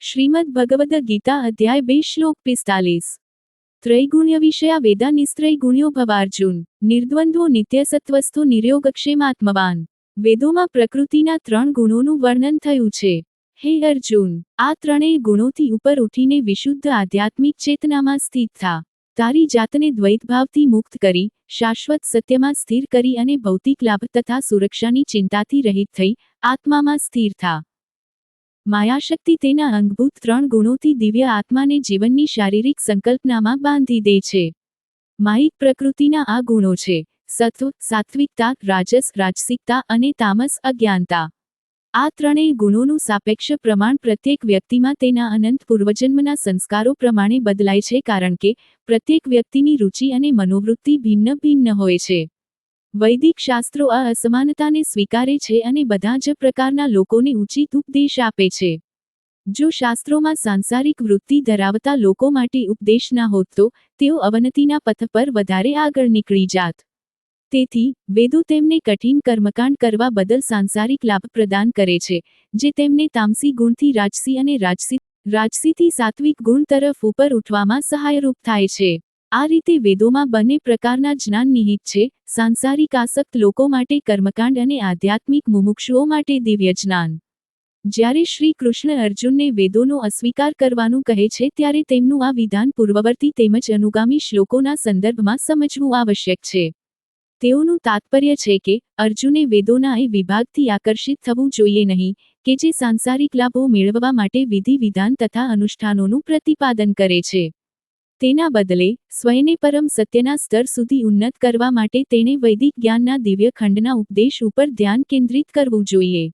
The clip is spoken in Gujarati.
શ્રીમદ્ ભગવદ ગીતા અધ્યાય 2 શ્લોક 45 ત્રૈગુણ્ય વિષયા વેદા નિસ્ત્રૈગુણ્યો ભવાર્જુન નિર્દ્વંદ્વો નિત્યસત્વસ્થો નિર્યોગક્ષેમાત્મવાન। વેદોમાં પ્રકૃતિના 3 ગુણોનું વર્ણન થયું છે। હે અર્જુન, આ ત્રણેય ગુણોથી ઉપર ઉઠીને વિશુદ્ધ આધ્યાત્મિક ચેતનામાં સ્થિત થા। તારી જાતને દ્વૈતભાવથી મુક્ત કરી શાશ્વત સત્યમાં સ્થિર કરી અને ભૌતિક લાભ તથા સુરક્ષાની ચિંતાથી રહિત થઈ આત્મામાં સ્થિર થા। માયાશક્તિ તેના અંગભૂત 3 ગુણોથી દિવ્ય આત્માને જીવનની શારીરિક સંકલ્પનામાં બાંધી દે છે। માયિક પ્રકૃતિના આ ગુણો છે સત્વ, સાત્વિકતા, રાજસ, રાજસિકતા અને તામસ, અજ્ઞાનતા। આ ત્રણેય ગુણોનું સાપેક્ષ પ્રમાણ પ્રત્યેક વ્યક્તિમાં તેના અનંત પૂર્વજન્મના સંસ્કારો પ્રમાણે બદલાય છે, કારણ કે પ્રત્યેક વ્યક્તિની રુચિ અને મનોવૃત્તિ ભિન્ન ભિન્ન હોય છે। વૈદિક શાસ્ત્રો આ અસમાનતાને સ્વીકારે છે અને બધા જ પ્રકારના લોકોને ઉચિત ઉપદેશ આપે છે। જો શાસ્ત્રોમાં સાંસારિક વૃત્તિ ધરાવતા લોકો માટે ઉપદેશ ના હોત તો તેઓ અવનતિના પથ પર વધારે આગળ નીકળી જાત। તેથી વેદો તેમને કઠિન કર્મકાંડ કરવા બદલ સાંસારિક લાભ પ્રદાન કરે છે, જે તેમને તામસી ગુણથી રાજસી અને રાજસીથી સાત્વિક ગુણ તરફ ઉપર ઉઠવામાં સહાયરૂપ થાય છે। આ રીતે વેદોમાં બંને પ્રકારના જ્ઞાન નિહિત છે, સાંસારિક આસક્ત લોકો માટે કર્મકાંડ અને આધ્યાત્મિક મુમુક્ષુઓ માટે દિવ્ય જ્ઞાન। જ્યારે શ્રી કૃષ્ણ અર્જુનને વેદોનો અસ્વીકાર કરવાનું કહે છે ત્યારે તેમનું આ વિધાન પૂર્વવર્તી તેમજ અનુગામી શ્લોકોના સંદર્ભમાં સમજવું આવશ્યક છે। તેઓનું તાત્પર્ય છે કે અર્જુને વેદોના એ વિભાગથી આકર્ષિત થવું જોઈએ નહીં કે જે સાંસારિક લાભો મેળવવા માટે વિધિ વિધાન તથા અનુષ્ઠાનોનું પ્રતિપાદન કરે છે। તેના બદલે સ્વયને પરમ સત્યના સ્તર સુધી ઉન્નત કરવા માટે તેણે વૈદિક જ્ઞાનના દિવ્ય ખંડના ઉપદેશ ઉપર ધ્યાન કેન્દ્રિત કરવું જોઈએ।